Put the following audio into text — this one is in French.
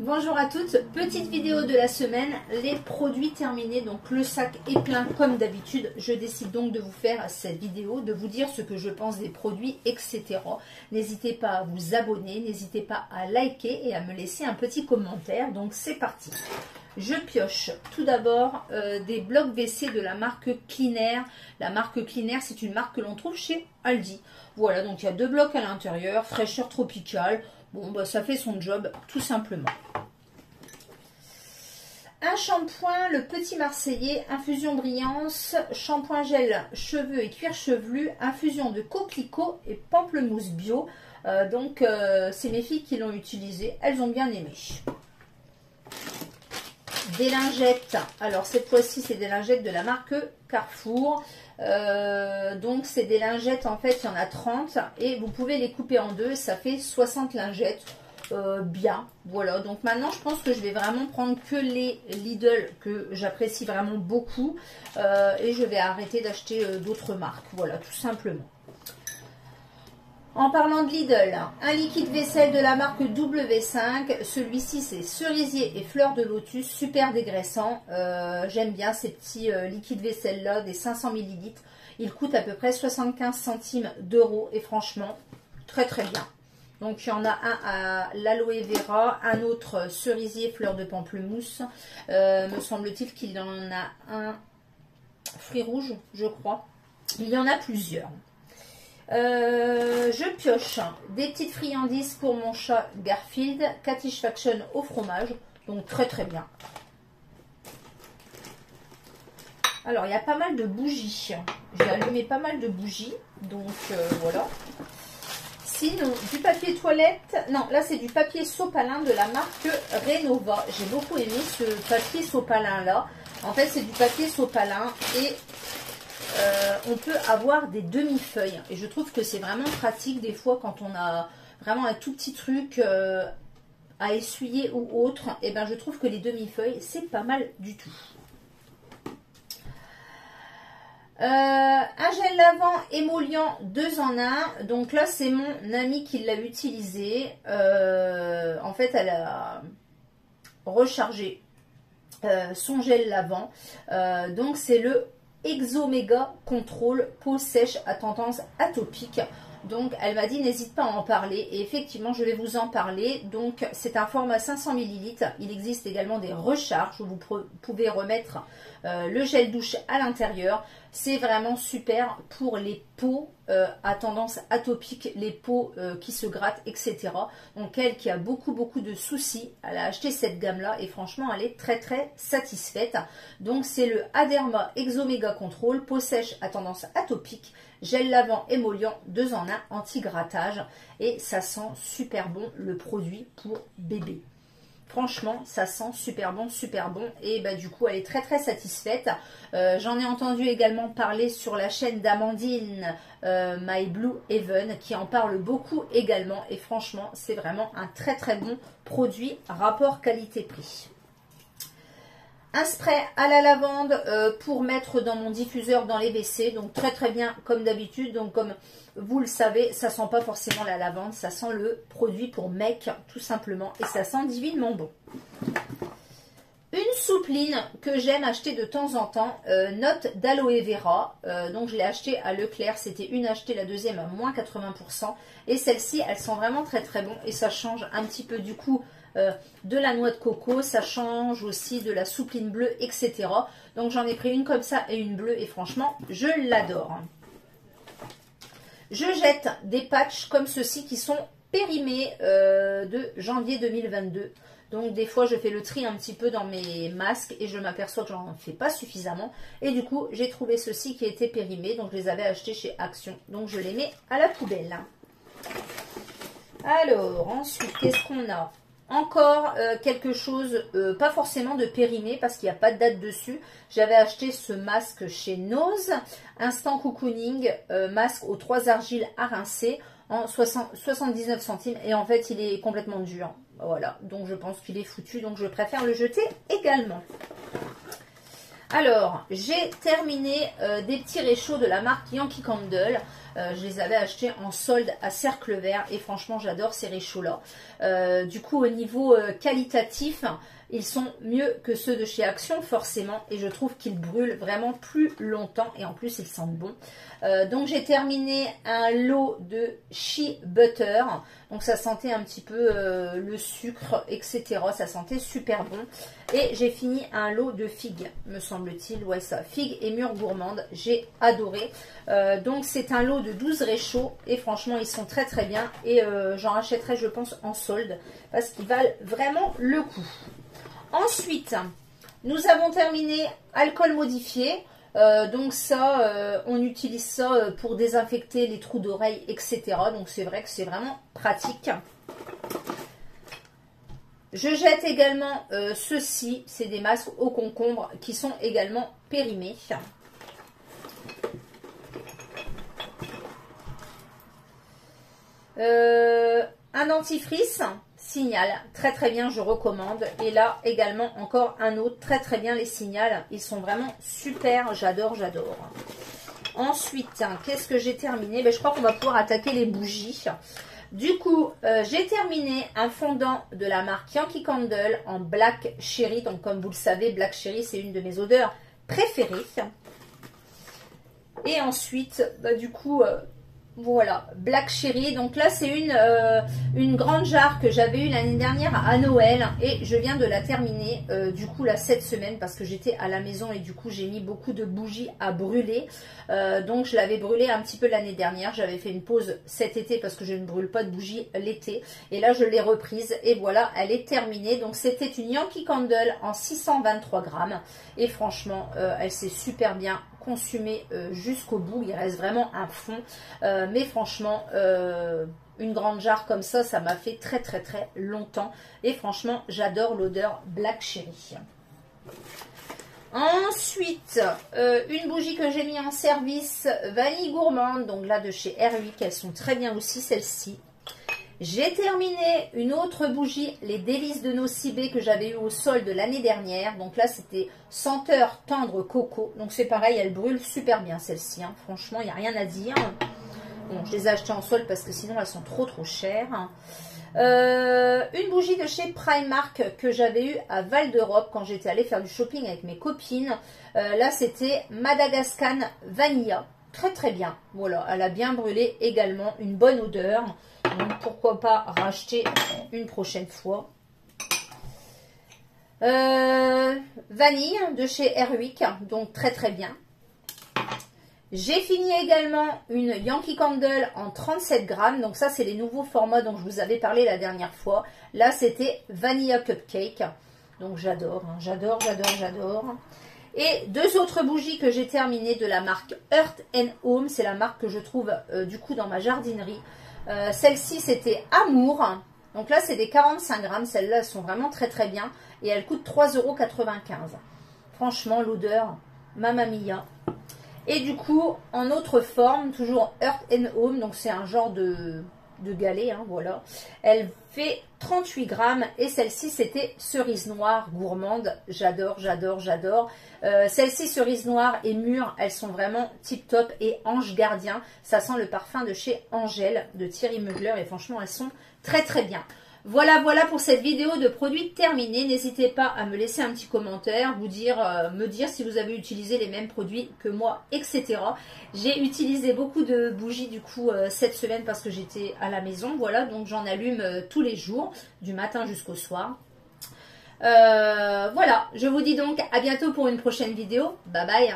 Bonjour à toutes, petite vidéo de la semaine, les produits terminés, donc le sac est plein comme d'habitude. Je décide donc de vous faire cette vidéo, de vous dire ce que je pense des produits, etc. N'hésitez pas à vous abonner, n'hésitez pas à liker et à me laisser un petit commentaire. Donc c'est parti. Je pioche tout d'abord des blocs WC de la marque Clean. La marque Clean, c'est une marque que l'on trouve chez Aldi. Voilà, donc il y a 2 blocs à l'intérieur, fraîcheur tropicale. Bon, bah, ça fait son job, tout simplement. Un shampoing, le Petit Marseillais, infusion brillance, shampoing gel cheveux et cuir chevelu, infusion de coquelicot et pamplemousse bio. C'est mes filles qui l'ont utilisé, elles ont bien aimé. Des lingettes, alors cette fois-ci c'est des lingettes de la marque Carrefour. Donc c'est des lingettes, en fait il y en a 30 et vous pouvez les couper en deux, ça fait 60 lingettes. Bien, voilà, donc maintenant je pense que je vais vraiment prendre que les Lidl que j'apprécie vraiment beaucoup et je vais arrêter d'acheter d'autres marques, voilà, tout simplement. En parlant de Lidl, un liquide vaisselle de la marque W5, celui-ci c'est cerisier et fleur de lotus, super dégraissant. J'aime bien ces petits liquides vaisselle là, des 500 ml. Ils coûtent à peu près 75 centimes d'euros et franchement très très bien. Donc il y en a un à l'aloe vera, un autre cerisier fleur de pamplemousse. Me semble-t-il qu'il y en a un fruit rouge, je crois. Il y en a plusieurs. Je pioche des petites friandises pour mon chat Garfield, Satisfaction au fromage, donc très très bien. Alors il y a pas mal de bougies, j'ai allumé pas mal de bougies, donc voilà. Sinon du papier toilette, non là c'est du papier sopalin de la marque Renova, j'ai beaucoup aimé ce papier sopalin là, en fait c'est du papier sopalin et on peut avoir des demi-feuilles et je trouve que c'est vraiment pratique des fois quand on a vraiment un tout petit truc à essuyer ou autre, et ben je trouve que les demi-feuilles c'est pas mal du tout. Un gel lavant émollient 2 en 1, donc là c'est mon amie qui l'a utilisé, en fait elle a rechargé son gel lavant, donc c'est le Exomega Control peau sèche à tendance atopique. Donc elle m'a dit n'hésite pas à en parler et effectivement je vais vous en parler. Donc c'est un format 500 ml. Il existe également des recharges où vous pouvez remettre le gel douche à l'intérieur. C'est vraiment super pour les peaux à tendance atopique, les peaux qui se grattent, etc. Donc elle qui a beaucoup de soucis, elle a acheté cette gamme là et franchement elle est très très satisfaite. Donc c'est le Aderma Exomega Control peau sèche à tendance atopique, gel lavant émollient 2 en 1 anti-grattage et ça sent super bon le produit pour bébé. Franchement, ça sent super bon et bah du coup elle est très très satisfaite. J'en ai entendu également parler sur la chaîne d'Amandine My Blue Heaven qui en parle beaucoup également et franchement c'est vraiment un très très bon produit rapport qualité-prix. Un spray à la lavande pour mettre dans mon diffuseur dans les WC, donc très très bien comme d'habitude. Donc comme vous le savez, ça sent pas forcément la lavande, ça sent le produit pour mec tout simplement et ça sent divinement bon. Une soupline que j'aime acheter de temps en temps, note d'aloe vera, donc je l'ai acheté à Leclerc, c'était une achetée, la deuxième à moins 80% et celle-ci elle sent vraiment très très bon et ça change un petit peu du coup de la noix de coco, ça change aussi de la soupline bleue, etc. Donc j'en ai pris une comme ça et une bleue et franchement je l'adore. Je jette des patchs comme ceux-ci qui sont périmés de janvier 2022. Donc des fois je fais le tri un petit peu dans mes masques et je m'aperçois que j'en fais pas suffisamment. Et du coup j'ai trouvé ceux-ci qui étaient périmés, donc je les avais achetés chez Action. Donc je les mets à la poubelle. Alors ensuite qu'est-ce qu'on a ? Encore quelque chose, pas forcément de périmé parce qu'il n'y a pas de date dessus. J'avais acheté ce masque chez Nose, Instant Cocooning, masque aux 3 argiles à rincer en 79 centimes. Et en fait, il est complètement dur. Voilà, donc je pense qu'il est foutu, donc je préfère le jeter également. Alors, j'ai terminé des petits réchauds de la marque Yankee Candle. Je les avais achetés en solde à cercle vert et franchement, j'adore ces réchauds-là. Du coup, au niveau qualitatif, ils sont mieux que ceux de chez Action, forcément. Et je trouve qu'ils brûlent vraiment plus longtemps et en plus, ils sentent bon. Donc, j'ai terminé un lot de Shea Butter. Donc, ça sentait un petit peu le sucre, etc. Ça sentait super bon. Et j'ai fini un lot de figues, me semble-t-il. Ouais, ça, figues et mûres gourmandes. J'ai adoré. Donc, c'est un lot de 12 réchauds. Et franchement, ils sont très très bien. Et j'en rachèterai, je pense, en solde. Parce qu'ils valent vraiment le coup. Ensuite, nous avons terminé alcool modifié. Donc ça, on utilise ça pour désinfecter les trous d'oreilles, etc. Donc c'est vrai que c'est vraiment pratique. Je jette également ceci, c'est des masques au concombre qui sont également périmés. Un dentifrice, Signal, très très bien, je recommande. Et là également encore un autre, très très bien les Signal, ils sont vraiment super, j'adore, j'adore. Ensuite, qu'est-ce que j'ai terminé? Je crois qu'on va pouvoir attaquer les bougies. Du coup, j'ai terminé un fondant de la marque Yankee Candle en Black Cherry. Donc comme vous le savez, Black Cherry c'est une de mes odeurs préférées. Et ensuite, du coup... voilà, Black Cherry. Donc là, c'est une grande jarre que j'avais eue l'année dernière à Noël. Et je viens de la terminer, du coup, là, cette semaine. Parce que j'étais à la maison et du coup, j'ai mis beaucoup de bougies à brûler. Donc, je l'avais brûlée un petit peu l'année dernière. J'avais fait une pause cet été parce que je ne brûle pas de bougies l'été. Et là, je l'ai reprise. Et voilà, elle est terminée. Donc, c'était une Yankee Candle en 623 grammes. Et franchement, elle s'est super bien consumé jusqu'au bout. Il reste vraiment un fond, mais franchement une grande jarre comme ça m'a fait très très très longtemps et franchement j'adore l'odeur Black Cherry. Ensuite, une bougie que j'ai mis en service, vanille gourmande, donc là de chez Airwick, elles sont très bien aussi celles-ci. J'ai terminé une autre bougie, les délices de Nocibé que j'avais eu au solde l'année dernière. Donc là, c'était senteur tendre coco. Donc c'est pareil, elle brûle super bien celle-ci. Hein. Franchement, il n'y a rien à dire. Bon, je les ai achetées en solde parce que sinon, elles sont trop chères. Une bougie de chez Primark que j'avais eu à Val d'Europe quand j'étais allée faire du shopping avec mes copines. Là, c'était Madagascar Vanilla. Très très bien. Voilà, elle a bien brûlé également. Une bonne odeur. Donc pourquoi pas racheter une prochaine fois. Vanille de chez Airwick, donc très très bien. J'ai fini également une Yankee Candle en 37 grammes. Donc ça c'est les nouveaux formats dont je vous avais parlé la dernière fois. Là c'était Vanilla Cupcake. Donc j'adore, hein, j'adore, j'adore, j'adore. Et deux autres bougies que j'ai terminées de la marque Earth and Home. C'est la marque que je trouve du coup dans ma jardinerie. Celle-ci c'était Amour, donc là c'est des 45 grammes, celles-là sont vraiment très très bien et elles coûtent 3,95 €. Franchement l'odeur, mamma mia. Et du coup en autre forme, toujours Earth and Home, donc c'est un genre de galet, hein, voilà. Elle fait 38 grammes et celle-ci c'était cerise noire gourmande, j'adore, j'adore, j'adore. Celle-ci cerise noire et mûre, elles sont vraiment tip top. Et Ange Gardien, ça sent le parfum de chez Angèle de Thierry Mugler et franchement elles sont très très bien. Voilà, voilà pour cette vidéo de produits terminés. N'hésitez pas à me laisser un petit commentaire, me dire si vous avez utilisé les mêmes produits que moi, etc. J'ai utilisé beaucoup de bougies du coup cette semaine parce que j'étais à la maison. Voilà, donc j'en allume tous les jours, du matin jusqu'au soir. Voilà, je vous dis donc à bientôt pour une prochaine vidéo. Bye bye.